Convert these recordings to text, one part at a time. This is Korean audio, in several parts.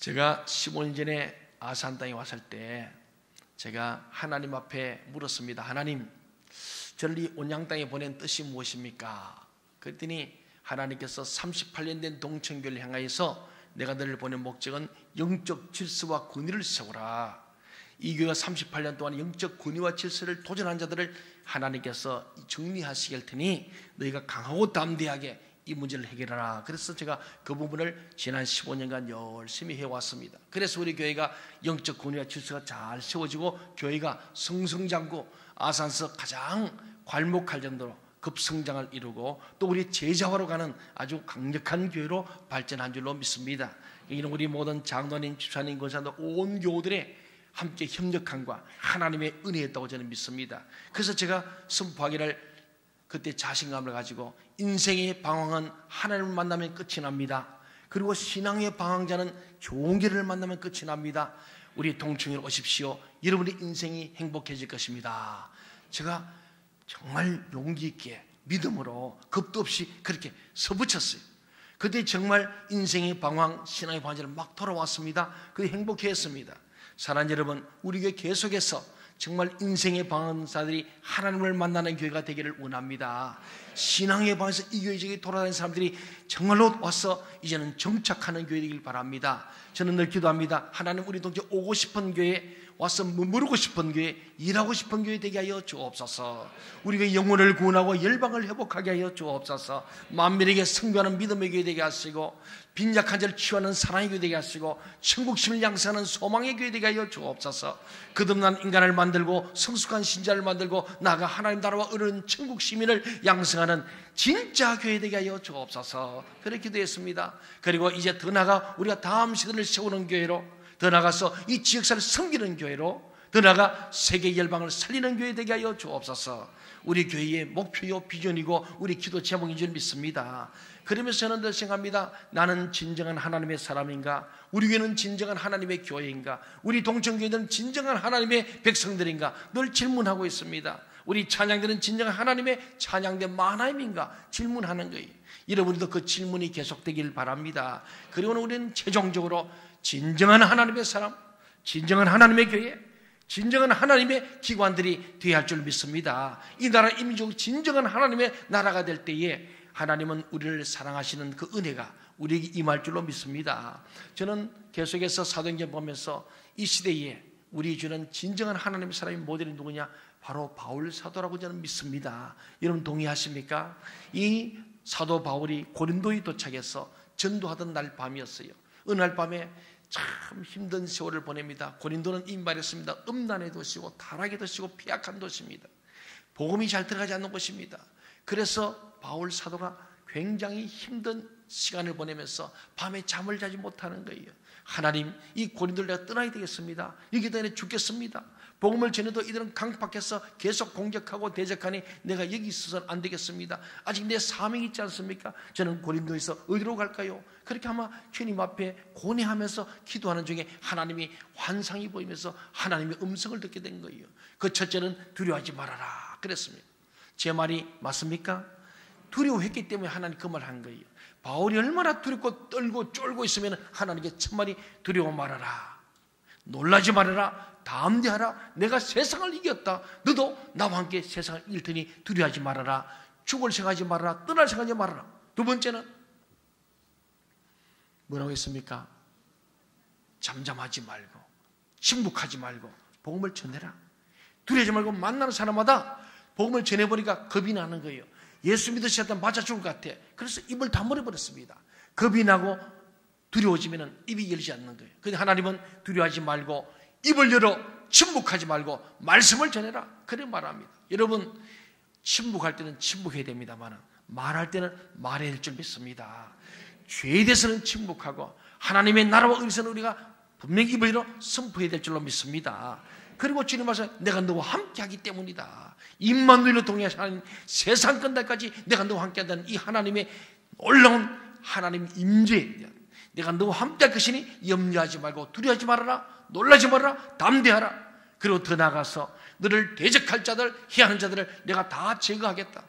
제가 15년 전에 아산 땅에 왔을 때 제가 하나님 앞에 물었습니다. 하나님, 저를 이 온양 땅에 보낸 뜻이 무엇입니까? 그랬더니 하나님께서 38년 된 동천교를 향하여서 내가 너를 보낸 목적은 영적 질서와 권위를 세우라. 이 교회가 38년 동안 영적 권위와 질서를 도전한 자들을 하나님께서 정리하시길 테니 너희가 강하고 담대하게 이 문제를 해결하라. 그래서 제가 그 부분을 지난 15년간 열심히 해왔습니다. 그래서 우리 교회가 영적 권위와 질서가 잘 세워지고 교회가 승승장구 아산서 가장 괄목할 정도로 급성장을 이루고 또 우리 제자화로 가는 아주 강력한 교회로 발전한 줄로 믿습니다. 이는 우리 모든 장로님, 집사님, 권사님들 온 교우들의 함께 협력함과 하나님의 은혜였다고 저는 믿습니다. 그래서 제가 선포하기를 그때 자신감을 가지고 인생의 방황은 하나님을 만나면 끝이 납니다. 그리고 신앙의 방황자는 좋은 길을 만나면 끝이 납니다. 우리 동청에 오십시오. 여러분의 인생이 행복해질 것입니다. 제가 정말 용기 있게 믿음으로 겁도 없이 그렇게 서붙였어요. 그때 정말 인생의 방황, 신앙의 방황자를 막 돌아왔습니다. 그때 행복했습니다. 사랑하는 여러분, 우리 교회 계속해서 정말 인생의 방황자들이 하나님을 만나는 교회가 되기를 원합니다. 신앙의 방에서 이 교회에 돌아다니는 사람들이 정말로 와서 이제는 정착하는 교회 되길 바랍니다. 저는 늘 기도합니다. 하나님, 우리 동체 오고 싶은 교회, 와서 머무르고 싶은 교회, 일하고 싶은 교회 되게 하여 주옵소서. 우리가 영혼을 구원하고 열방을 회복하게 하여 주옵소서. 만민에게 승부하는 믿음의 교회 되게 하시고 빈약한 자를 치유하는 사랑의 교회 되게 하시고 천국심을 양성하는 소망의 교회 되게 하여 주옵소서. 거듭난 인간을 만들고 성숙한 신자를 만들고 나아가 하나님 나라와 어른 천국 시민을 양성하는 진짜 교회 되게 하여 주옵소서. 그렇게 기도했습니다. 그리고 이제 더 나아가 우리가 다음 시대를 세우는 교회로, 더 나아가서 이 지역사를 섬기는 교회로, 더 나아가 세계 열방을 살리는 교회 되게 하여 주옵소서. 우리 교회의 목표요 비전이고 우리 기도 제목인 줄 믿습니다. 그러면서 저는 늘 생각합니다. 나는 진정한 하나님의 사람인가? 우리 교회는 진정한 하나님의 교회인가? 우리 동천교회는 진정한 하나님의 백성들인가? 늘 질문하고 있습니다. 우리 찬양들은 진정한 하나님의 찬양된 만화임인가? 질문하는 거예요. 여러분도 그 질문이 계속되길 바랍니다. 그리고 우리는 최종적으로 진정한 하나님의 사람, 진정한 하나님의 교회, 진정한 하나님의 기관들이 되어야 할 줄 믿습니다. 이 나라 이민족 진정한 하나님의 나라가 될 때에 하나님은 우리를 사랑하시는 그 은혜가 우리에게 임할 줄로 믿습니다. 저는 계속해서 사도행전 보면서 이 시대에 우리 주는 진정한 하나님의 사람의 모델이 누구냐? 바로 바울 사도라고 저는 믿습니다. 여러분 동의하십니까? 이 사도 바울이 고린도에 도착해서 전도하던 날 밤이었어요. 어느 날 밤에 참 힘든 세월을 보냅니다. 고린도는 이미 말했습니다. 음란의 도시고 타락의 도시고 폐악한 도시입니다. 복음이 잘 들어가지 않는 곳입니다. 그래서 바울 사도가 굉장히 힘든 시간을 보내면서 밤에 잠을 자지 못하는 거예요. 하나님, 이 고린도를 내가 떠나야 되겠습니다. 여기 때문에 죽겠습니다. 복음을 전해도 이들은 강팍해서 계속 공격하고 대적하니 내가 여기 있어서는 안 되겠습니다. 아직 내 사명이 있지 않습니까? 저는 고린도에서 어디로 갈까요? 그렇게 아마 주님 앞에 고뇌하면서 기도하는 중에 하나님이 환상이 보이면서 하나님의 음성을 듣게 된 거예요. 그 첫째는 두려워하지 말아라 그랬습니다. 제 말이 맞습니까? 두려워했기 때문에 하나님 그 말 한 거예요. 바울이 얼마나 두렵고 떨고 쫄고 있으면 하나님께 첫말이 두려워 말아라, 놀라지 말아라, 담대하라, 내가 세상을 이겼다, 너도 나와 함께 세상을 이길 테니 두려워하지 말아라, 죽을 생각하지 말아라, 떠날 생각하지 말아라. 두 번째는 뭐라고 했습니까? 잠잠하지 말고 침묵하지 말고 복음을 전해라. 두려워하지 말고 만나는 사람마다 복음을 전해보니까 겁이 나는 거예요. 예수 믿으셨다면 맞아 죽을 것 같아. 그래서 입을 다물어버렸습니다. 겁이 나고 두려워지면 입이 열리지 않는 거예요. 그런데 하나님은 두려워하지 말고 입을 열어 침묵하지 말고 말씀을 전해라, 그래 말합니다. 여러분, 침묵할 때는 침묵해야 됩니다만 말할 때는 말해야 될 줄 믿습니다. 죄에 대해서는 침묵하고 하나님의 나라와 의리에서는 우리가 분명히 입을 열어 선포해야 될 줄로 믿습니다. 그리고 주님 말씀, 내가 너와 함께하기 때문이다. 입만 누리로 동의하시는 세상 끝날까지 내가 너와 함께한다는 이 하나님의 놀라운 하나님 임재에 대한, 내가 너와 함께할 것이니 염려하지 말고 두려워하지 말아라, 놀라지 말아라, 담대하라. 그리고 더 나아가서 너를 대적할 자들, 해하는 자들을 내가 다 제거하겠다.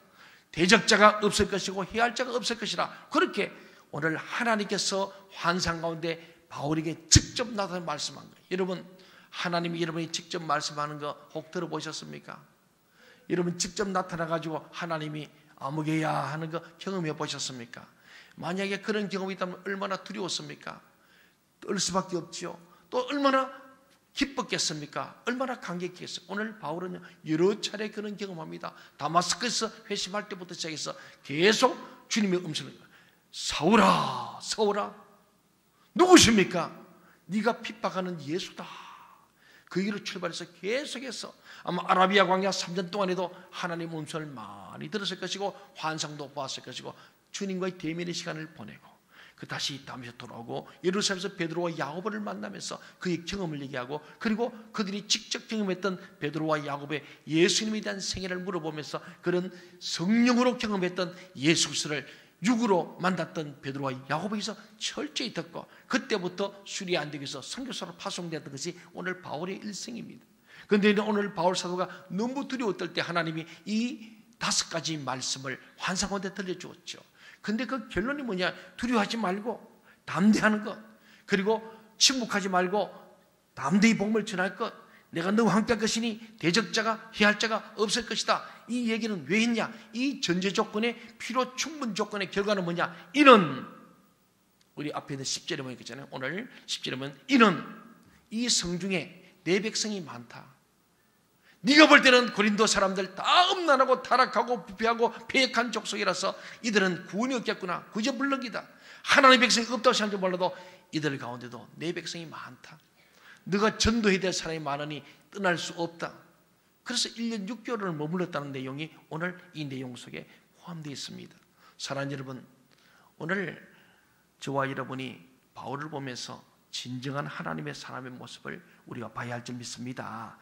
대적자가 없을 것이고 해할 자가 없을 것이라. 그렇게 오늘 하나님께서 환상 가운데 바울에게 직접 나타나 말씀한 거예요. 여러분, 하나님이 여러분이 직접 말씀하는 거 혹 들어보셨습니까? 여러분 직접 나타나가지고 하나님이 아무개야 하는 거 경험해 보셨습니까? 만약에 그런 경험이 있다면 얼마나 두려웠습니까? 떨 수밖에 없지요. 또 얼마나 기뻤겠습니까? 얼마나 감격했겠어요. 오늘 바울은 여러 차례 그런 경험합니다. 다마스커스에서 회심할 때부터 시작해서 계속 주님의 음성을, 사울아 사울아 누구십니까? 네가 핍박하는 예수다. 그 길로 출발해서 계속해서 아마 아라비아 광야 3년 동안에도 하나님의 음성을 많이 들었을 것이고 환상도 보았을 것이고 주님과의 대면의 시간을 보내고 그 다시 다음에 돌아오고 예루살렘에서 베드로와 야고보를 만나면서 그의 경험을 얘기하고 그리고 그들이 직접 경험했던 베드로와 야고보의 예수님에 대한 생애를 물어보면서 그런 성령으로 경험했던 예수 그리스도를 육으로 만났던 베드로와 야고보에게서 철저히 듣고 그때부터 수리 안되기에서 선교사로 파송되었던 것이 오늘 바울의 일생입니다. 그런데 오늘 바울 사도가 너무 두려웠을 때 하나님이 이 5가지 말씀을 환상 가운데 들려주었죠. 근데 그 결론이 뭐냐? 두려워하지 말고 담대하는 것, 그리고 침묵하지 말고 담대히 복음을 전할 것, 내가 너와 함께 할 것이니 대적자가 해할 자가 없을 것이다. 이 얘기는 왜 했냐? 이 전제 조건의 필요 충분 조건의 결과는 뭐냐? 이는 우리 앞에 있는 10절에 보니까 있잖아요. 오늘 10절에 보면 이는 이 성중에 내 백성이 많다. 네가 볼 때는 고린도 사람들 다 음란하고 타락하고 부패하고 패역한 족속이라서 이들은 구원이 없겠구나. 구제불능이다. 하나님의 백성이 없다고 생각하지 몰라도 이들 가운데도 내 백성이 많다. 너가 전도해야 될 사람이 많으니 떠날 수 없다. 그래서 1년 6개월을 머물렀다는 내용이 오늘 이 내용 속에 포함되어 있습니다. 사랑하는 여러분, 오늘 저와 여러분이 바울을 보면서 진정한 하나님의 사람의 모습을 우리가 봐야 할 줄 믿습니다.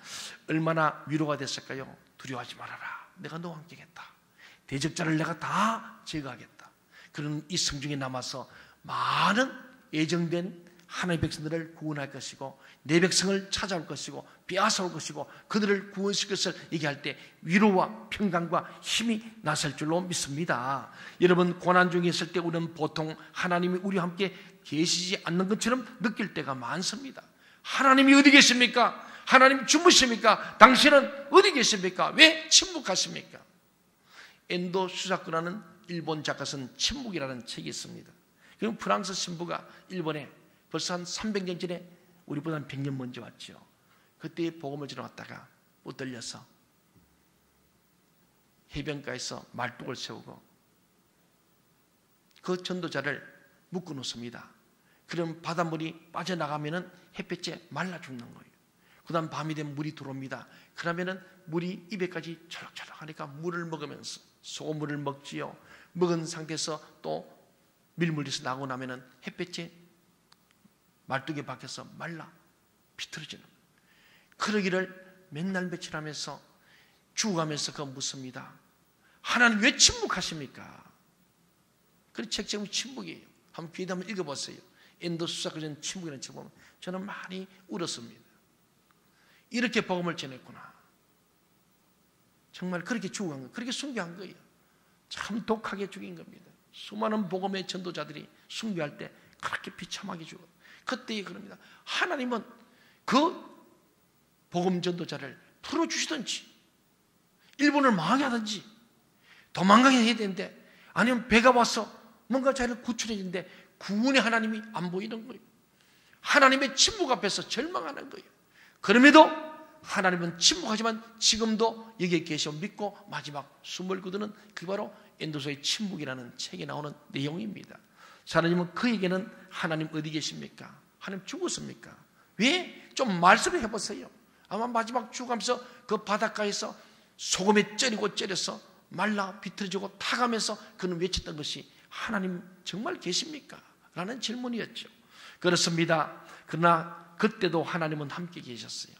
얼마나 위로가 됐을까요? 두려워하지 말아라. 내가 너와 함께겠다. 대적자를 내가 다 제거하겠다. 그런 이 성중에 남아서 많은 예정된 하나님의 백성들을 구원할 것이고 내 백성을 찾아올 것이고 빼앗아올 것이고 그들을 구원시킬 것을 얘기할 때 위로와 평강과 힘이 나설 줄로 믿습니다. 여러분, 고난 중에 있을 때 우리는 보통 하나님이 우리와 함께 계시지 않는 것처럼 느낄 때가 많습니다. 하나님이 어디 계십니까? 하나님 주무십니까? 당신은 어디 계십니까? 왜 침묵하십니까? 엔도 슈사쿠라는 일본 작가 쓴 침묵이라는 책이 있습니다. 그럼 프랑스 신부가 일본에 벌써 한 300년 전에 우리보다 한 100년 먼저 왔죠. 그때 복음을 전해 왔다가 못 들려서 해변가에서 말뚝을 세우고 그 전도자를 묶어 놓습니다. 그럼 바닷물이 빠져나가면은 햇볕에 말라 죽는 거예요. 그 다음 밤이 되면 물이 들어옵니다. 그러면은 물이 입에까지 철럭철럭 하니까 물을 먹으면서 소금물을 먹지요. 먹은 상태에서 또 밀물에서 나오고 나면은 햇볕에 말뚝에 박혀서 말라 비틀어지는 거예요. 그러기를 맨날 며칠 하면서 죽어가면서 그거 묻습니다. 하나님 왜 침묵하십니까? 그 책 제목이 침묵이에요. 한번 귀에다 한번 읽어보세요. 엔도 수사크전 침묵이라는 책 보면 저는 많이 울었습니다. 이렇게 복음을 전했구나. 정말 그렇게 죽어간 거예요. 그렇게 순교한 거예요. 참 독하게 죽인 겁니다. 수많은 복음의 전도자들이 순교할 때 그렇게 비참하게 죽어요. 그때 그럽니다. 하나님은 그 복음 전도자를 풀어주시든지 일본을 망하게 하든지 도망가게 해야 되는데 아니면 배가 와서 뭔가 자기를 구출해야 되는데 구원의 하나님이 안 보이는 거예요. 하나님의 침묵 앞에서 절망하는 거예요. 그럼에도 하나님은 침묵하지만 지금도 여기에 계셔 믿고 마지막 숨을 거두는 그 바로 엔도서의 침묵이라는 책에 나오는 내용입니다. 하나님은 그에게는 하나님 어디 계십니까? 하나님 죽었습니까? 왜? 좀 말씀을 해보세요. 아마 마지막 죽으면서 그 바닷가에서 소금에 쪄서 말라 비틀어지고 타가면서 그는 외쳤던 것이 하나님 정말 계십니까? 라는 질문이었죠. 그렇습니다. 그러나 그때도 하나님은 함께 계셨어요.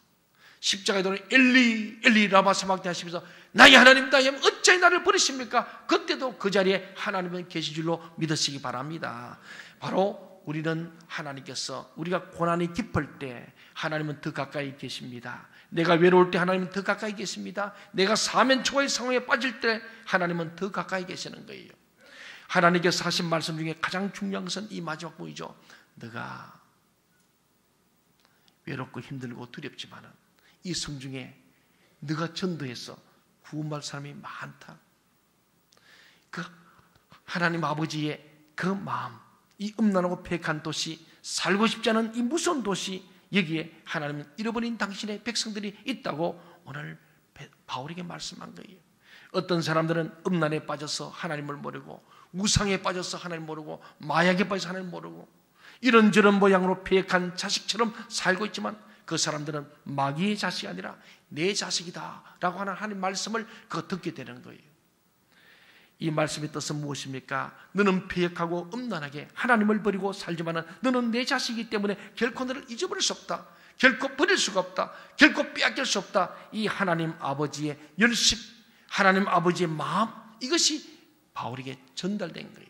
십자가에 도는 엘리 엘리 라마 사박대 하시면서 나의 하나님 나의 하나님 어찌 나를 버리십니까? 그때도 그 자리에 하나님은 계신 줄로 믿으시기 바랍니다. 바로 우리는 하나님께서 우리가 고난이 깊을 때 하나님은 더 가까이 계십니다. 내가 외로울 때 하나님은 더 가까이 계십니다. 내가 사면초가의 상황에 빠질 때 하나님은 더 가까이 계시는 거예요. 하나님께서 하신 말씀 중에 가장 중요한 것은 이 마지막 부분이죠. 너가 외롭고 힘들고 두렵지만은 이 성중에 너가 전도해서 구원받을 사람이 많다. 그 하나님 아버지의 그 마음, 이 음란하고 폐역한 도시, 살고 싶지 않은 이 무서운 도시, 여기에 하나님은 잃어버린 당신의 백성들이 있다고 오늘 바울에게 말씀한 거예요. 어떤 사람들은 음란에 빠져서 하나님을 모르고, 우상에 빠져서 하나님 모르고, 마약에 빠져서 하나님 모르고, 이런저런 모양으로 폐역한 자식처럼 살고 있지만 그 사람들은 마귀의 자식이 아니라 내 자식이다 라고 하는 하나님 말씀을 듣게 되는 거예요. 이 말씀의 뜻은 무엇입니까? 너는 폐역하고 음란하게 하나님을 버리고 살지만 너는 내 자식이기 때문에 결코 너를 잊어버릴 수 없다. 결코 버릴 수가 없다. 결코 빼앗길 수 없다. 이 하나님 아버지의 열심, 하나님 아버지의 마음, 이것이 바울에게 전달된 거예요.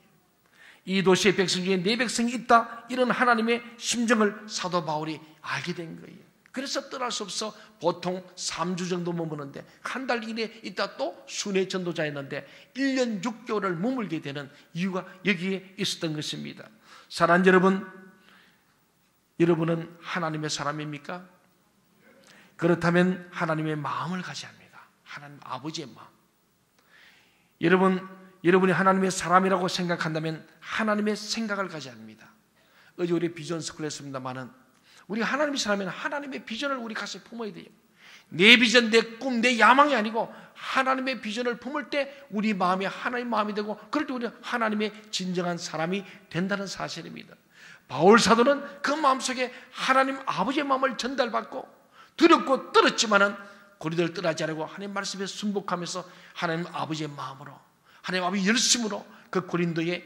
이 도시의 백성 중에 내 백성이 있다, 이런 하나님의 심정을 사도 바울이 알게 된 거예요. 그래서 떠날 수 없어 보통 3주 정도 머무는데 한 달 이내에 있다 또 순회 전도자였는데 1년 6개월을 머물게 되는 이유가 여기에 있었던 것입니다. 사랑하는 여러분, 여러분은 하나님의 사람입니까? 그렇다면 하나님의 마음을 가져야 합니다. 하나님 아버지의 마음. 여러분이 하나님의 사람이라고 생각한다면 하나님의 생각을 가져야 합니다. 어제 우리 비전 스쿨 했습니다마는 우리 하나님의 사람이면 하나님의 비전을 우리 가슴에 품어야 돼요. 내 비전, 내 꿈, 내 야망이 아니고 하나님의 비전을 품을 때 우리 마음이 하나님의 마음이 되고 그럴 때 우리는 하나님의 진정한 사람이 된다는 사실입니다. 바울 사도는 그 마음속에 하나님 아버지의 마음을 전달받고 두렵고 떨었지만은 고리들 떠나지 않고 하나님 말씀에 순복하면서 하나님 아버지의 마음으로, 하나님 아버지의 열심으로 그 고린도에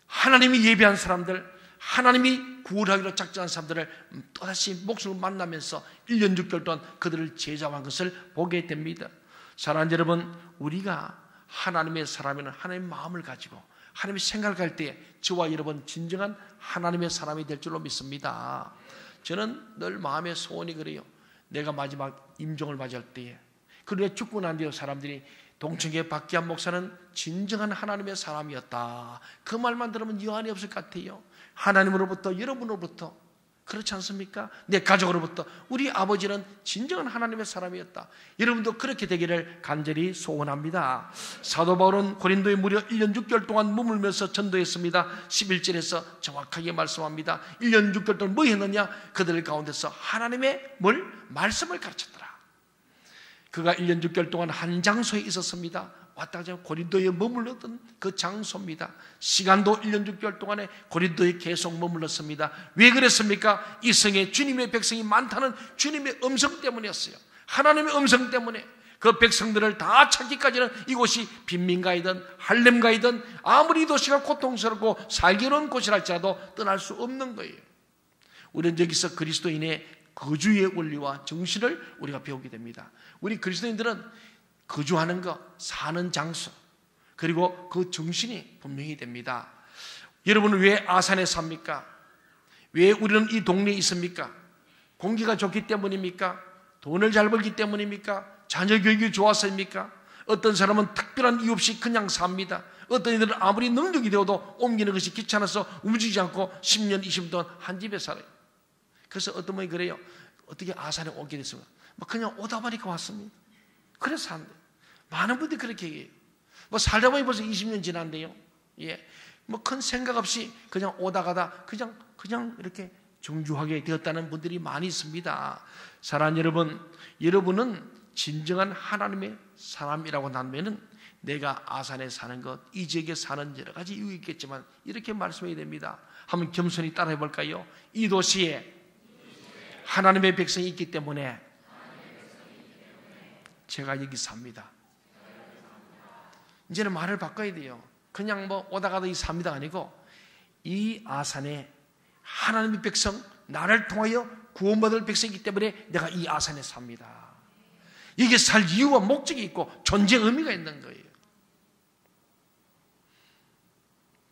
하나님이 예비한 사람들, 하나님이 구원하기로 작정한 사람들을 또다시 목숨을 만나면서 1년 6개월 동안 그들을 제자한 것을 보게 됩니다. 사랑하는 여러분, 우리가 하나님의 사람이면 하나님의 마음을 가지고 하나님의 생각을 할 때 저와 여러분 진정한 하나님의 사람이 될 줄로 믿습니다. 저는 늘 마음의 소원이 그래요. 내가 마지막 임종을 맞이할 때에, 그런데 죽고 난 뒤에 사람들이 동청계 박기환 목사는 진정한 하나님의 사람이었다, 그 말만 들으면 여한이 없을 것 같아요. 하나님으로부터, 여러분으로부터, 그렇지 않습니까? 내 가족으로부터 우리 아버지는 진정한 하나님의 사람이었다. 여러분도 그렇게 되기를 간절히 소원합니다. 사도 바울은 고린도에 무려 1년 6개월 동안 머물면서 전도했습니다. 11절에서 정확하게 말씀합니다. 1년 6개월 동안 뭐 했느냐? 그들 가운데서 하나님의 말씀을 가르쳤더라. 그가 1년 6개월 동안 한 장소에 있었습니다. 왔다 갔다 고린도에 머물렀던 그 장소입니다. 시간도 1년 6개월 동안에 고린도에 계속 머물렀습니다. 왜 그랬습니까? 이 성에 주님의 백성이 많다는 주님의 음성 때문이었어요. 하나님의 음성 때문에 그 백성들을 다 찾기까지는 이곳이 빈민가이든 할렘가이든 아무리 이 도시가 고통스럽고 살기 어려운 곳이랄지라도 떠날 수 없는 거예요. 우리는 여기서 그리스도인의 거주의 원리와 정신을 우리가 배우게 됩니다. 우리 그리스도인들은 거주하는 것, 사는 장소, 그리고 그 정신이 분명히 됩니다. 여러분은 왜 아산에 삽니까? 왜 우리는 이 동네에 있습니까? 공기가 좋기 때문입니까? 돈을 잘 벌기 때문입니까? 자녀 교육이 좋아서입니까? 어떤 사람은 특별한 이유 없이 그냥 삽니다. 어떤 이들은 아무리 능력이 되어도 옮기는 것이 귀찮아서 움직이지 않고 10년, 20년 동안 한 집에 살아요. 그래서 어떤 분이 그래요. 어떻게 아산에 오게 됐습니까? 그냥 오다 보니까 왔습니다. 그래서 산대. 많은 분들이 그렇게 얘기해요. 살다 보니 벌써 20년 지났는데요. 예. 큰 생각 없이 그냥 오다 가다 그냥 이렇게 정주하게 되었다는 분들이 많이 있습니다. 사랑하는 여러분, 여러분은 진정한 하나님의 사람이라고 한다면은 내가 아산에 사는 것, 이 지역에 사는 여러 가지 이유가 있겠지만 이렇게 말씀해야 됩니다. 한번 겸손히 따라해 볼까요? 이 도시에 하나님의 백성이 있기 때문에 제가 여기 삽니다. 이제는 말을 바꿔야 돼요. 그냥 오다 가다 이 삽니다가 아니고 이 아산에 하나님의 백성, 나를 통하여 구원받을 백성이기 때문에 내가 이 아산에 삽니다. 이게 살 이유와 목적이 있고 존재 의미가 있는 거예요.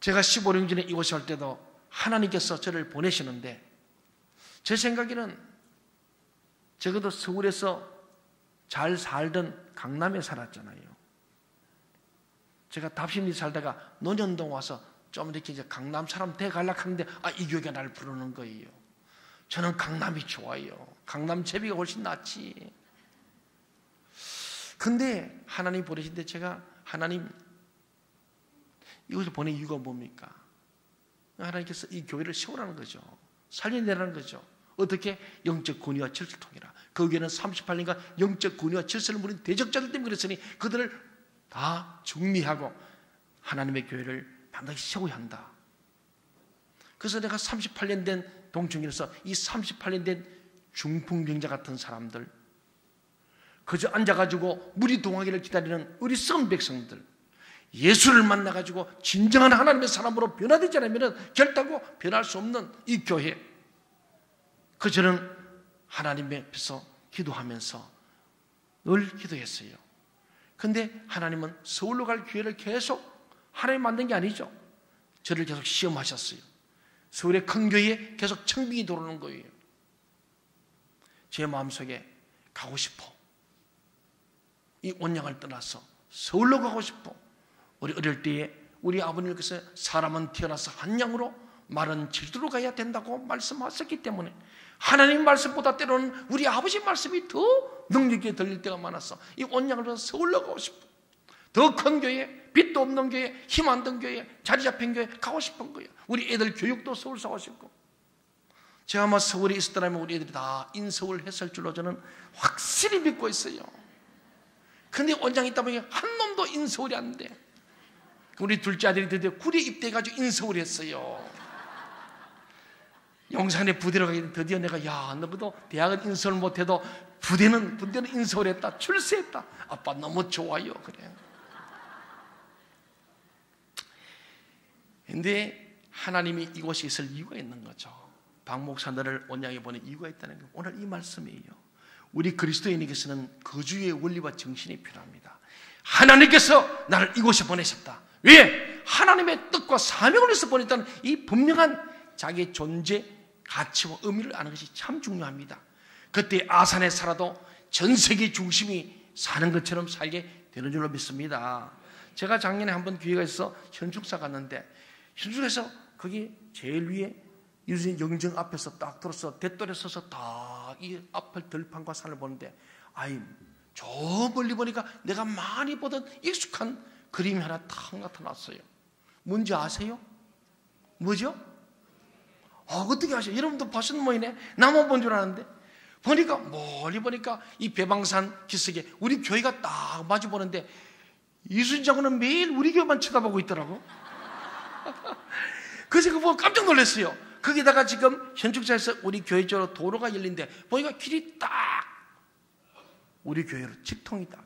제가 15년 전에 이곳에 올 때도 하나님께서 저를 보내시는데 제 생각에는 적어도 서울에서 잘 살던 강남에 살았잖아요. 제가 답심리 살다가 논현동 와서 좀 이렇게 이제 강남 사람 돼가려고 하는데 이 교회가 나를 부르는 거예요. 저는 강남이 좋아요. 강남 제비가 훨씬 낫지. 근데 하나님 보내신데 제가 하나님 이것을 보낸 이유가 뭡니까? 하나님께서 이 교회를 세우라는 거죠. 살려내라는 거죠. 어떻게? 영적 권위와 질서를 통해라. 거기에는 38년간 영적 권위와 질서를 무는 대적자들 때문에 그랬으니 그들을 다 정리하고 하나님의 교회를 반드시 세워야 한다. 그래서 내가 38년 된 동청이라서 이 38년 된 중풍병자 같은 사람들, 그저 앉아가지고 물이 동하기를 기다리는 어리석은 백성들, 예수를 만나가지고 진정한 하나님의 사람으로 변화되지 않으면 결단코 변할 수 없는 이 교회, 저는 하나님 앞에서 기도하면서 늘 기도했어요. 근데 하나님은 서울로 갈 기회를 계속 하나님 만든 게 아니죠. 저를 계속 시험하셨어요. 서울의 큰 교회에 계속 청빙이 들어오는 거예요. 제 마음속에 가고 싶어. 이 온양을 떠나서 서울로 가고 싶어. 우리 어릴 때에 우리 아버님께서 사람은 태어나서 한 양으로 말은 질투로 가야 된다고 말씀하셨기 때문에 하나님 말씀보다 때로는 우리 아버지 말씀이 더 능력 있게 들릴 때가 많았어. 이 온양을 떠나서 서울로 가고 싶어. 더 큰 교회, 빛도 없는 교회, 힘 안 든 교회, 자리 잡힌 교회 가고 싶은 거예요. 우리 애들 교육도 서울서 가고 싶고. 제가 아마 서울에 있었더라면 우리 애들이 다 인서울 했을 줄로 저는 확실히 믿고 있어요. 근데 원장이 있다 보니 한 놈도 인서울이 안 돼. 우리 둘째 아들이 드디어 구리에 입대해가지고 인서울 했어요. 용산에 부대로 가기 드디어 내가 야 너도 대학은 인서울 못해도 부대는 인서울 했다. 출세했다. 아빠 너무 좋아요. 그래. 근데 하나님이 이곳에 있을 이유가 있는 거죠. 박 목사들을 온양에 보낸 이유가 있다는 거. 오늘 이 말씀이에요. 우리 그리스도인에게서는 거주의 원리와 정신이 필요합니다. 하나님께서 나를 이곳에 보내셨다. 왜? 하나님의 뜻과 사명을 위해서 보냈다는 이 분명한 자기의 존재, 가치와 의미를 아는 것이 참 중요합니다. 그때 아산에 살아도 전 세계 중심이 사는 것처럼 살게 되는 줄로 믿습니다. 제가 작년에 한번 기회가 있어 현충사 갔는데 현충사에서 거기 제일 위에 유수인 영정 앞에서 딱 들어서 대돌에 서서 딱 이 앞을 들판과 산을 보는데 아이 저 멀리 보니까 내가 많이 보던 익숙한 그림이 하나 탁 나타났어요. 뭔지 아세요? 뭐죠? 어떻게 아세요? 여러분도 보신 모이네. 나만 본 줄 아는데 보니까 멀리 보니까 이 배방산 기슭에 우리 교회가 딱 마주 보는데 이순신 장군은 매일 우리 교회만 쳐다보고 있더라고. 그래서 그거 보고 깜짝 놀랐어요. 거기다가 지금 현충사에서 우리 교회 쪽으로 도로가 열린데 보니까 길이 딱 우리 교회로 직통이 딱.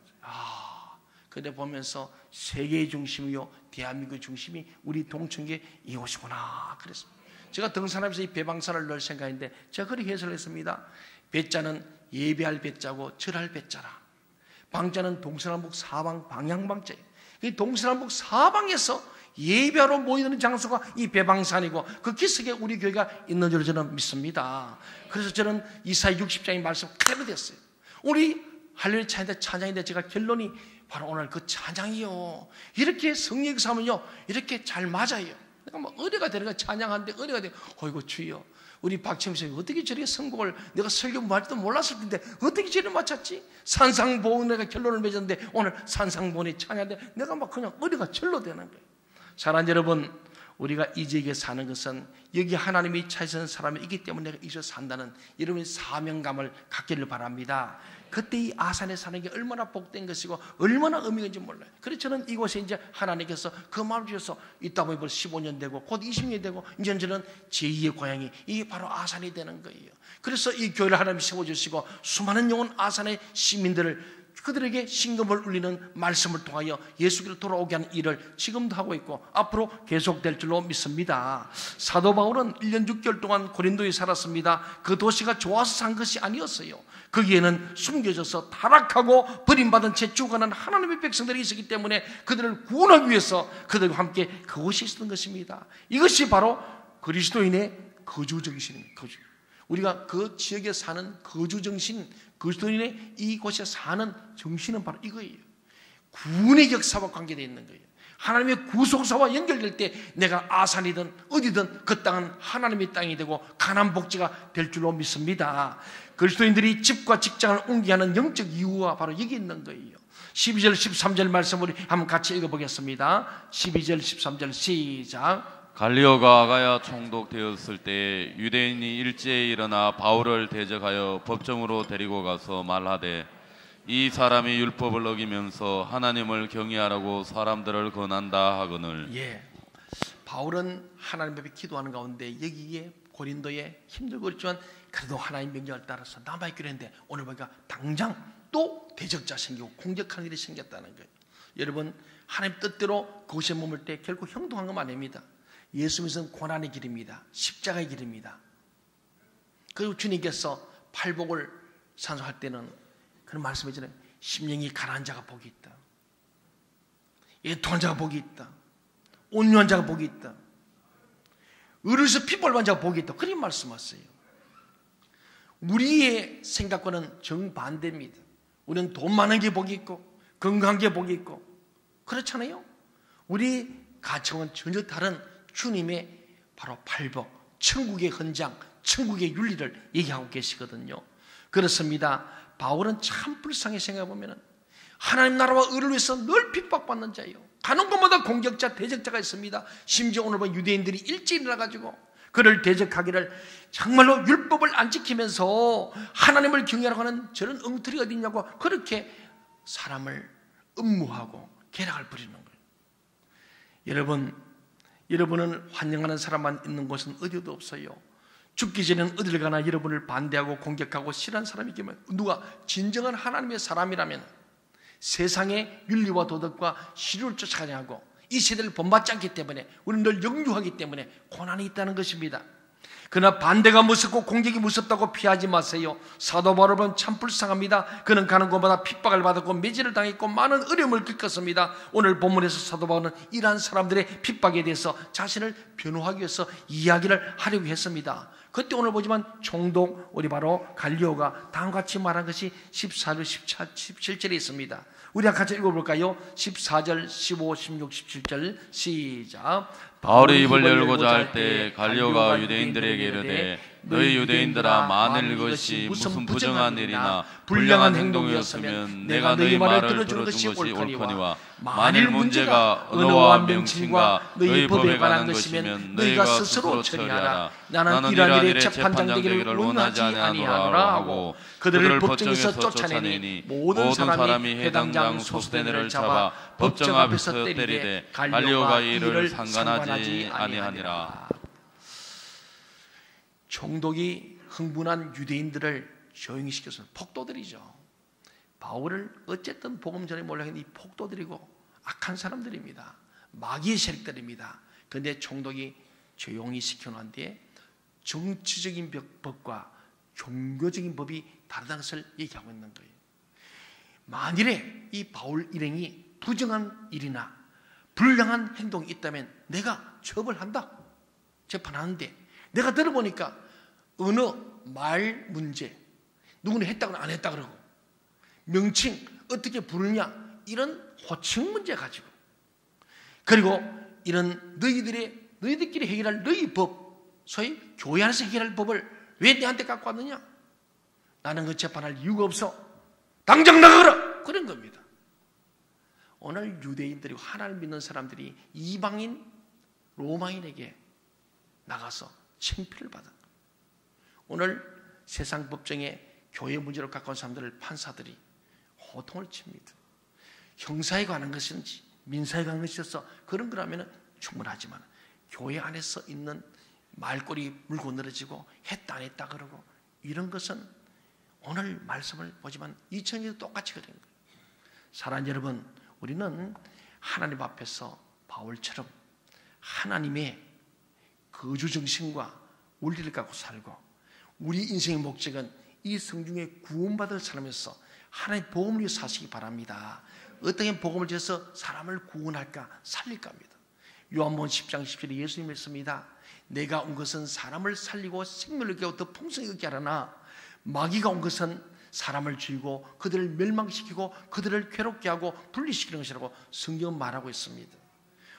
그때 보면서 세계의 중심이요 대한민국의 중심이 우리 동청계 이곳이구나 그랬습니다. 제가 등산하면서 이 배방산을 넣을 생각인데 제가 그렇게 해석을 했습니다. 배자는 예배할 배자고 절할 배자라. 방자는 동서남북 사방 방향방자예요. 이 동서남북 사방에서 예배하러 모이는 장소가 이 배방산이고 그 기슭에 우리 교회가 있는 줄 저는 믿습니다. 그래서 저는 이사야 60장의 말씀 그대로 됐어요. 우리 할렐루야 찬양인데 제가 결론이 바로 오늘 그 찬양이요. 이렇게 성령에서 하면요 이렇게 잘 맞아요. 내가 뭐 의뢰가 되는 거 찬양하는데 의뢰가 돼. 어이구 주여 우리 박채민 선생님 어떻게 저렇게 선곡을 내가 설교 뭐 할지도 몰랐을 텐데 어떻게 저렇게 맞췄지? 산상보훈 내가 결론을 맺었는데 오늘 산상보훈이 찬양인데 내가 막 그냥 의뢰가 절로 되는 거예요. 사랑하는 여러분, 우리가 이 지역에 사는 것은 여기 하나님이 찾으신 사람이 있기 때문에 내가 이곳에 산다는 여러분의 사명감을 갖기를 바랍니다. 그때 이 아산에 사는 게 얼마나 복된 것이고 얼마나 의미가 있는지 몰라요. 그래서 저는 이곳에 이제 하나님께서 그 마음을 주셔서 있다 보니 벌써 15년 되고 곧 20년이 되고 이제는 저는 제2의 고향이 이게 바로 아산이 되는 거예요. 그래서 이 교회를 하나님이 세워주시고 수많은 영혼 아산의 시민들을 그들에게 신금을 울리는 말씀을 통하여 예수께로 돌아오게 하는 일을 지금도 하고 있고 앞으로 계속될 줄로 믿습니다. 사도 바울은 1년 6개월 동안 고린도에 살았습니다. 그 도시가 좋아서 산 것이 아니었어요. 거기에는 숨겨져서 타락하고 버림받은 채 죽어가는 하나님의 백성들이 있었기 때문에 그들을 구원하기 위해서 그들과 함께 그곳에 있었던 것입니다. 이것이 바로 그리스도인의 거주정신입니다. 우리가 그 지역에 사는 거주정신, 그리스도인의 이곳에 사는 정신은 바로 이거예요. 구원의 역사와 관계되어 있는 거예요. 하나님의 구속사와 연결될 때 내가 아산이든 어디든 그 땅은 하나님의 땅이 되고 가나안 복지가 될 줄로 믿습니다. 그리스도인들이 집과 직장을 옮기게 하는 영적 이유가 바로 여기 있는 거예요. 12절 13절 말씀 우리 한번 같이 읽어보겠습니다. 12절 13절 시작. 갈리오가 아가야 총독되었을 때 유대인이 일제에 일어나 바울을 대적하여 법정으로 데리고 가서 말하되 이 사람이 율법을 어기면서 하나님을 경외하라고 사람들을 권한다 하거늘. 바울은 하나님 앞에 기도하는 가운데 여기에 고린도에 힘들고 그랬지만 그래도 하나님 명령을 따라서 남아있기로 했는데 오늘 보니까 당장 또 대적자 생기고 공격하는 일이 생겼다는 거예요. 여러분, 하나님 뜻대로 그곳에 머물 때 결국 형통한 건 아닙니다. 예수님은 고난의 길입니다. 십자가의 길입니다. 그리고 주님께서 팔복을 산소할 때는 그런 말씀이잖아요. 심령이 가라앉은 자가 복이 있다. 애통한 자가 복이 있다. 온유한 자가 복이 있다. 의로서 피벌만 자가 복이 있다. 그런 말씀하세요. 우리의 생각과는 정반대입니다. 우리는 돈 많은 게 복이 있고 건강한 게 복이 있고 그렇잖아요. 우리 가정은 전혀 다른 주님의 바로 팔복, 천국의 헌장, 천국의 윤리를 얘기하고 계시거든요. 그렇습니다. 바울은 참 불쌍히 생각해보면 하나님 나라와 의를 위해서 늘 핍박받는 자예요. 가는 곳마다 공격자, 대적자가 있습니다. 심지어 오늘 본 유대인들이 일찍 일어나가지고 그를 대적하기를 정말로 율법을 안 지키면서 하나님을 경외하라고 하는 저런 엉터리 어디 있냐고 그렇게 사람을 음모하고 계략을 부리는 거예요. 여러분은 환영하는 사람만 있는 곳은 어디도 없어요. 죽기 전에는 어딜 가나 여러분을 반대하고 공격하고 싫어하는 사람이 있기만 누가 진정한 하나님의 사람이라면 세상의 윤리와 도덕과 시류를 쫓아가냐 하고 이 세대를 본받지 않기 때문에 우리는 늘 역류하기 때문에 고난이 있다는 것입니다. 그러나 반대가 무섭고 공격이 무섭다고 피하지 마세요. 사도 바울은 참 불쌍합니다. 그는 가는 곳마다 핍박을 받았고 매질을 당했고 많은 어려움을 겪었습니다. 오늘 본문에서 사도 바울은 이러한 사람들의 핍박에 대해서 자신을 변호하기 위해서 이야기를 하려고 했습니다. 그때 오늘 보지만 총독 우리 바로 갈리오가 다음과 같이 말한 것이 14절 17절에 있습니다. 우리가 같이 읽어볼까요? 14절 15, 16, 17절 시작. 바울이 입을 열고자 할 때 갈리오가 유대인들에게 이르되 너희 유대인들아 만일 이것이 무슨 부정한 일이나 불량한 행동이었으면 내가 너희 말을 들어준 것이 옳거니와 만일 문제가 언어와 명칭과 너희 법에 관한 것이면 너희가 스스로 처리하라. 나는 이러한 일에 재판장되기를 원하지 아니하노라 하고 그들을 법정에서 쫓아내니 모든 사람이 해당장 소수대를 잡아 법정 앞에서 때리되 갈리오가 이를 상관하지 아니하니라. 총독이 흥분한 유대인들을 조용히 시켜서 폭도들이죠. 바울을 어쨌든 복음 전에 몰려있는 이 폭도들이고 악한 사람들입니다. 마귀의 세력들입니다. 그런데 총독이 조용히 시켜놓은 뒤에 정치적인 법과 종교적인 법이 다르다는 것을 얘기하고 있는 거예요. 만일에 이 바울 일행이 부정한 일이나 불량한 행동이 있다면 내가 처벌한다. 재판하는데 내가 들어보니까 어느 말 문제, 누구는 했다거나 안 했다 그러고 명칭 어떻게 부르냐 이런 호칭 문제 가지고 그리고 이런 너희들끼리 해결할 너희 법, 소위 교회 안에서 해결할 법을 왜 내한테 갖고 왔느냐? 나는 그 재판할 이유가 없어. 당장 나가라! 그런 겁니다. 오늘 유대인들이 하나를 믿는 사람들이 이방인 로마인에게 나가서 창피를 받은 거예요. 오늘 세상 법정에 교회 문제로 가까운 사람들을 판사들이 호통을 칩니다. 형사에 관한 것인지 민사에 관한 것이어서 그런 거라면 충분하지만 교회 안에서 있는 말꼬리 물고 늘어지고 했다 안 했다 그러고 이런 것은 오늘 말씀을 보지만 2000년도 똑같이 그런 거예요. 사랑하는 여러분, 우리는 하나님 앞에서 바울처럼 하나님의 거주정신과 원리를 갖고 살고 우리 인생의 목적은 이 성중에 구원받을 사람에서 하나님의 복음을 위해 사시기 바랍니다. 어떻게 복음을 지어서 사람을 구원할까 살릴까 합니다. 요한복음 10장 10절에 예수님이 했습니다. 내가 온 것은 사람을 살리고 생명을 얻게 하고 더 풍성히 얻게 하려나 마귀가 온 것은 사람을 죽이고 그들을 멸망시키고 그들을 괴롭게 하고 분리시키는 것이라고 성경은 말하고 있습니다.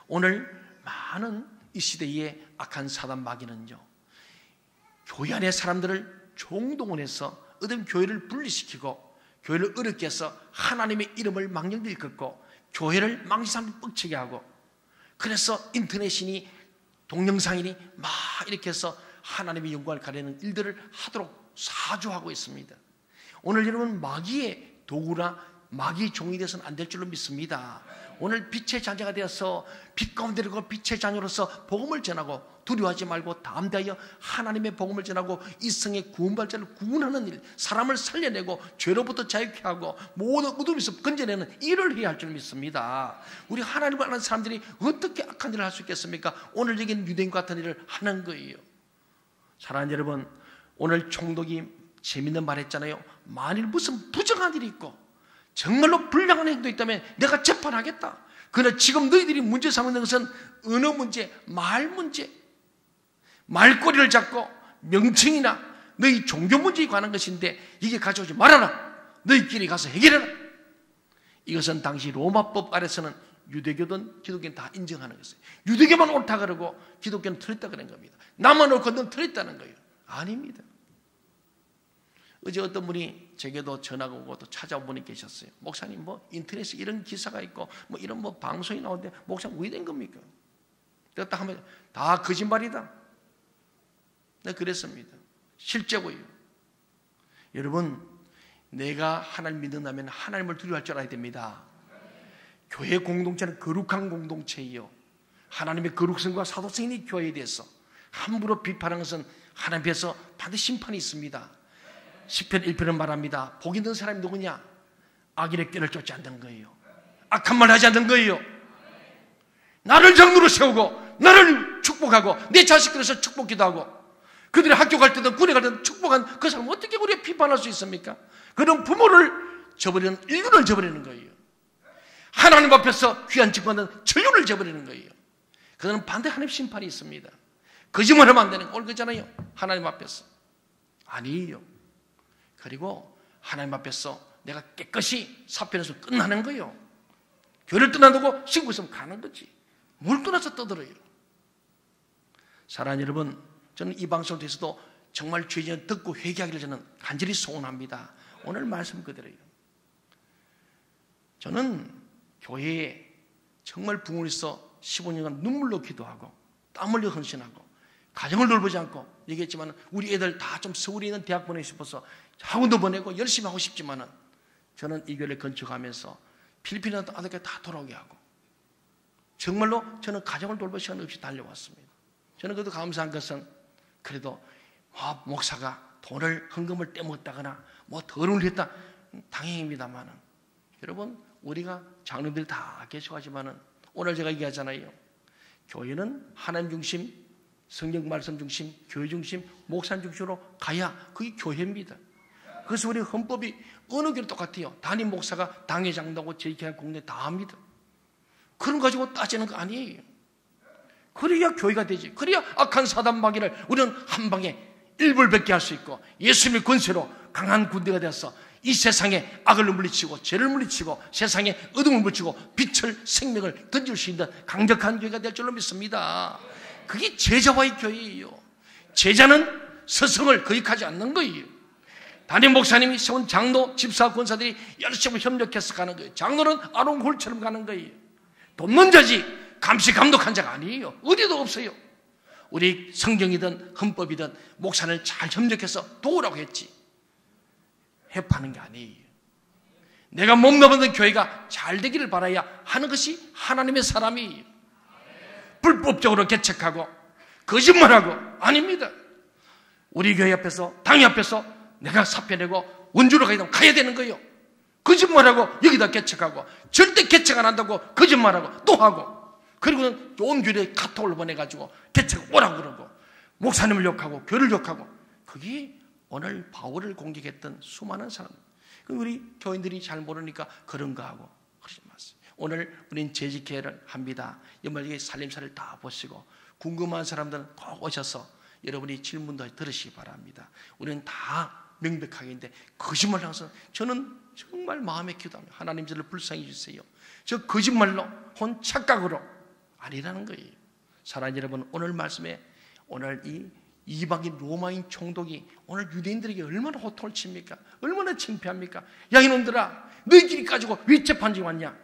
오늘 많은 이 시대의 악한 사단 마귀는요, 교회 안의 사람들을 총동원해서 어떤 교회를 분리시키고 교회를 어렵게 해서 하나님의 이름을 망령되이 걷고 교회를 망신사람들 뻑치게 하고, 그래서 인터넷이니 동영상이니 막 이렇게 해서 하나님의 영광을 가리는 일들을 하도록 사주하고 있습니다. 오늘 여러분 마귀의 도구나 마귀의 종이 되어서는 안 될 줄로 믿습니다. 오늘 빛의 자녀가 되어서 빛 가운데 고 빛의 자녀로서 복음을 전하고 두려워하지 말고 담대하여 하나님의 복음을 전하고 이성의 구원발자를 구원하는 일, 사람을 살려내고 죄로부터 자유케 하고 모든 어둠에서 건져내는 일을 해야 할 줄 믿습니다. 우리 하나님을 아는 사람들이 어떻게 악한 일을 할 수 있겠습니까? 오늘 여기는 유대인 같은 일을 하는 거예요. 사랑하는 여러분, 오늘 총독이 재밌는 말 했잖아요. 만일 무슨 부정한 일이 있고 정말로 불량한 행동이 있다면 내가 재판하겠다. 그러나 지금 너희들이 문제 삼는 것은 언어 문제, 말 문제, 말꼬리를 잡고 명칭이나 너희 종교 문제에 관한 것인데 이게 가져오지 말아라. 너희끼리 가서 해결해라. 이것은 당시 로마법 아래서는 유대교든 기독교는 다 인정하는 것이에요. 유대교만 옳다 그러고 기독교는 틀렸다 그런 겁니다. 나만 옳고 넌 틀렸다는 거예요. 아닙니다. 어제 어떤 분이 제게도 전화가 오고 또 찾아온 분이 계셨어요. 목사님, 뭐 인터넷에 이런 기사가 있고 뭐 이런 뭐 방송이 나오는데 목사님 왜 된 겁니까? 내가 딱 하면 다 거짓말이다. 내가 그랬습니다. 실제고요. 여러분, 내가 하나님 믿는다면 하나님을 두려워할 줄 알아야 됩니다. 교회 공동체는 거룩한 공동체이요, 하나님의 거룩성과 사도성이 교회에 대해서 함부로 비판하는 것은 하나님 앞에서 반드시 심판이 있습니다. 시편 1편은 말합니다. 복 있는 사람이 누구냐? 악인의 꾀를 쫓지 않는 거예요. 악한 말 하지 않는 거예요. 나를 장로로 세우고 나를 축복하고 내 자식들에서 축복기도 하고 그들이 학교 갈 때든 군에 갈 때든 축복한 그 사람은 어떻게 우리가 비판할 수 있습니까? 그런 부모를 저버리는 인륜을 저버리는 거예요. 하나님 앞에서 귀한 직분은 전륜을 저버리는 거예요. 그들은 반대 하나님 심판이 있습니다. 거짓말하면 안 되는 거 오늘 그잖아요. 하나님 앞에서 아니에요. 그리고 하나님 앞에서 내가 깨끗이 사편에서 끝나는 거예요. 교회를 떠난다고 신고 있으면 가는 거지. 뭘 떠나서 떠들어요. 사랑하는 여러분, 저는 이 방송을 통해서도 정말 죄인을 듣고 회개하기를 저는 간절히 소원합니다. 오늘 말씀 그대로요. 저는 교회에 정말 붕어에서 15년간 눈물로 기도하고 땀 흘려 헌신하고 가정을 돌보지 않고 얘기했지만 우리 애들 다 좀 서울에 있는 대학 보내고 싶어서 학원도 보내고 열심히 하고 싶지만은 저는 이 교회를 건축하면서 필리핀에 아들까지 다 돌아오게 하고 정말로 저는 가정을 돌볼 시간 없이 달려왔습니다. 저는 그래도 감사한 것은 그래도 목사가 돈을 헌금을 떼먹었다거나 뭐 더러운 일 했다 당연입니다만은 여러분 우리가 장로들 다 계셔가지만은 오늘 제가 얘기하잖아요. 교회는 하나님 중심, 성경 말씀 중심, 교회 중심, 목사 중심으로 가야 그게 교회입니다. 그래서 우리 헌법이 어느 교회도 똑같아요. 담임 목사가 당회장도 제기한 공내 다 합니다. 그런 거 가지고 따지는 거 아니에요. 그래야 교회가 되지. 그래야 악한 사단 마귀를 우리는 한 방에 일벌백계 할 수 있고 예수님의 권세로 강한 군대가 되어서 이 세상에 악을 물리치고 죄를 물리치고 세상에 어둠을 물리치고 빛을 생명을 던질 수 있는 강력한 교회가 될 줄로 믿습니다. 그게 제자와의 교회예요. 제자는 스승을 거역하지 않는 거예요. 담임 목사님이 세운 장로, 집사, 권사들이 열심히 협력해서 가는 거예요. 장로는 아론 홀처럼 가는 거예요. 돕는 자지 감시 감독한 자가 아니에요. 어디도 없어요. 우리 성경이든 헌법이든 목사를 잘 협력해서 도우라고 했지 해파는 게 아니에요. 내가 몸담는 교회가 잘 되기를 바라야 하는 것이 하나님의 사람이에요. 불법적으로 개척하고 거짓말하고 아닙니다. 우리 교회 앞에서 당회 앞에서 내가 사표내고 원주로 가야 되는 거예요. 거짓말하고 여기다 개척하고 절대 개척 안 한다고 거짓말하고 또 하고 그리고는 온 교회에 카톡을 보내가지고 개척 오라고 그러고 목사님을 욕하고 교회를 욕하고 그게 오늘 바울을 공격했던 수많은 사람. 우리 교인들이 잘 모르니까 그런가 하고 그러지 마세요. 오늘 우린 재직회를 합니다. 연말에 살림살이를 다 보시고 궁금한 사람들은 꼭 오셔서 여러분이 질문도 들으시기 바랍니다. 우리는 다 명백하게 있는데 거짓말을 해서 저는 정말 마음에 기도합니다. 하나님 저를 불쌍히 해주세요. 저 거짓말로 혹은 착각으로 아니라는 거예요. 사랑하는 여러분, 오늘 말씀에 오늘 이 이방인 로마인 총독이 오늘 유대인들에게 얼마나 호통을 칩니까? 얼마나 창피합니까? 야, 이놈들아, 너희끼리 가지고 왜 재판정에 왔냐?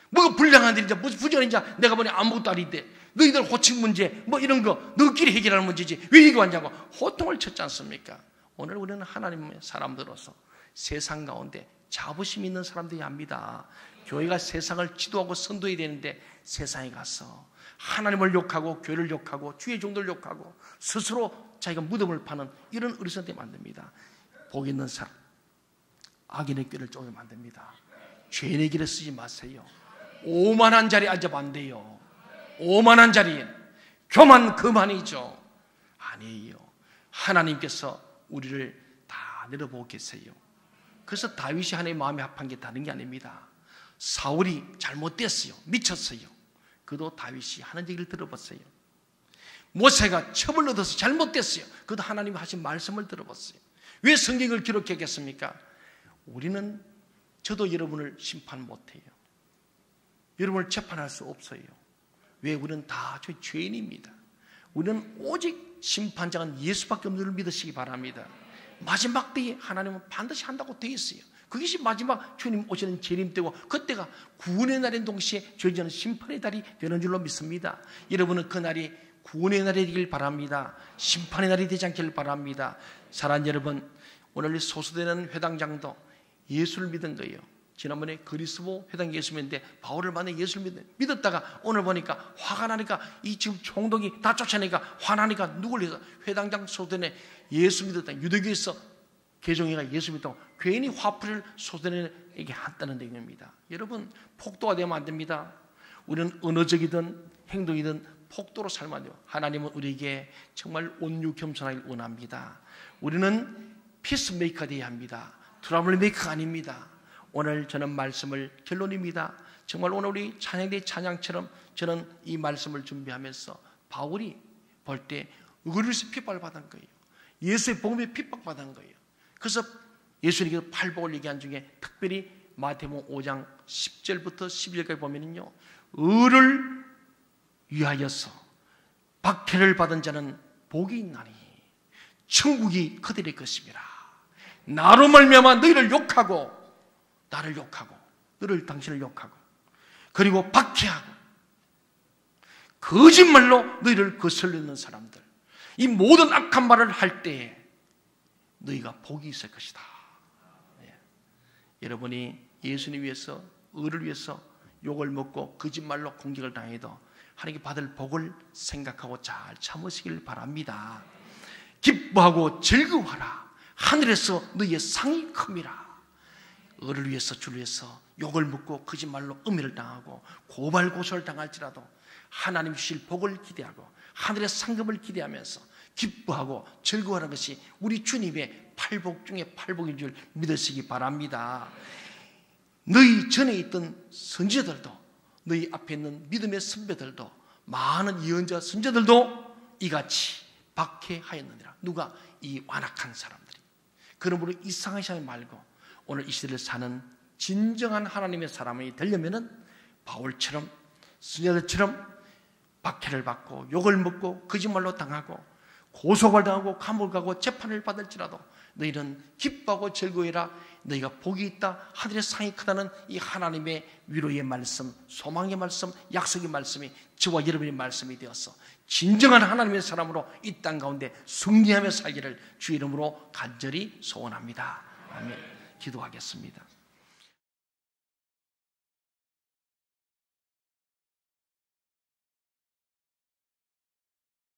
뭐가 불량한 일이냐, 무슨 부정인자, 내가 보니 아무것도 아닌데 너희들 호칭 문제 뭐 이런 거 너희끼리 해결하는 문제지 왜 이거 왔냐고 호통을 쳤지 않습니까? 오늘 우리는 하나님의 사람들로서 세상 가운데 자부심 있는 사람들이 합니다. 교회가 세상을 지도하고 선도해야 되는데 세상에 가서 하나님을 욕하고 교회를 욕하고 주의 종들을 욕하고 스스로 자기가 무덤을 파는 이런 어리석게 만듭니다. 복 있는 사람, 악인의 꾀를 쪼개면 안 됩니다. 죄인의 길에 쓰지 마세요. 오만한 자리에 앉아면 안 돼요. 오만한 자리에 교만 그만이죠. 아니에요. 하나님께서 우리를 다 내려보고 계세요. 그래서 다윗이 하나님의 마음에 합한 게 다른 게 아닙니다. 사울이 잘못됐어요. 미쳤어요. 그도 다윗이 하는 얘기를 들어봤어요. 모세가 첩을 얻어서 잘못됐어요. 그도 하나님이 하신 말씀을 들어봤어요. 왜 성경을 기록했겠습니까? 우리는 저도 여러분을 심판 못해요. 여러분을 재판할 수 없어요. 왜? 우리는 다 죄인입니다. 우리는 오직 심판장은 예수밖에 없는 줄 믿으시기 바랍니다. 마지막 때에 하나님은 반드시 한다고 되어 있어요. 그것이 마지막 주님 오시는 재림 때고 그때가 구원의 날인 동시에 저희는 심판의 달이 되는 줄로 믿습니다. 여러분은 그 날이 구원의 날이 되길 바랍니다. 심판의 날이 되지 않기를 바랍니다. 사랑하는 여러분, 오늘 소수되는 회당장도 예수를 믿은 거예요. 지난번에 그리스도 회당 예수 믿는데 바울을 만나 예수를 믿었다가 오늘 보니까 화가 나니까 이 지금 총독이 다 쫓아내니까 화나니까 누굴 해서 회당장 소수되네 예수 믿었다. 유대교에서 개종이가 예수 믿다고 괜히 화풀이를 소수되는에게 했다는 얘기입니다. 여러분, 폭도가 되면 안 됩니다. 우리는 언어적이든 행동이든 폭도로 살면 안 돼요. 하나님은 우리에게 정말 온유 겸손하길 원합니다. 우리는 피스메이커 되어야 합니다. 트러블 메이커가 아닙니다. 오늘 저는 말씀을 결론입니다. 정말 오늘 우리 찬양대 찬양처럼 저는 이 말씀을 준비하면서 바울이 볼 때 의리에서 핍박을 받은 거예요. 예수의 복음에 핍박받은 거예요. 그래서 예수님께서 팔복을 얘기한 중에 특별히 마태복음 5장 10절부터 11절까지 보면은요, 의를 위하여서 박해를 받은 자는 복이 있나니 천국이 그들의 것입니다. 나로 말미암아 너희를 욕하고 나를 욕하고 너를 당신을 욕하고 그리고 박해하고 거짓말로 너희를 거슬리는 사람들, 이 모든 악한 말을 할 때에 너희가 복이 있을 것이다. 네. 여러분이 예수님 위해서 의를 위해서 욕을 먹고 거짓말로 공격을 당해도 하나님께 받을 복을 생각하고 잘 참으시길 바랍니다. 기뻐하고 즐거워하라. 하늘에서 너희의 상이 큽니다. 의를 위해서 주를 위해서 욕을 먹고 거짓말로 음해를 당하고 고발고소를 당할지라도 하나님 주실 복을 기대하고 하늘의 상급을 기대하면서 기뻐하고 즐거워하는 것이 우리 주님의 팔복 중에 팔복인 줄 믿으시기 바랍니다. 너희 전에 있던 선지자들도, 너희 앞에 있는 믿음의 선배들도, 많은 예언자 선지자들도 이같이 박해하였느니라. 누가? 이 완악한 사람들이. 그러므로 이상하게 하지 말고 오늘 이 시대를 사는 진정한 하나님의 사람이 되려면은 바울처럼 선지자들처럼 박해를 받고 욕을 먹고 거짓말로 당하고 고소를 당하고 감옥을 가고 재판을 받을지라도 너희는 기뻐하고 즐거워해라. 너희가 복이 있다. 하늘의 상이 크다는 이 하나님의 위로의 말씀, 소망의 말씀, 약속의 말씀이 저와 여러분의 말씀이 되어서 진정한 하나님의 사람으로 이 땅 가운데 승리하며 살기를 주의 이름으로 간절히 소원합니다. 아멘. 기도하겠습니다.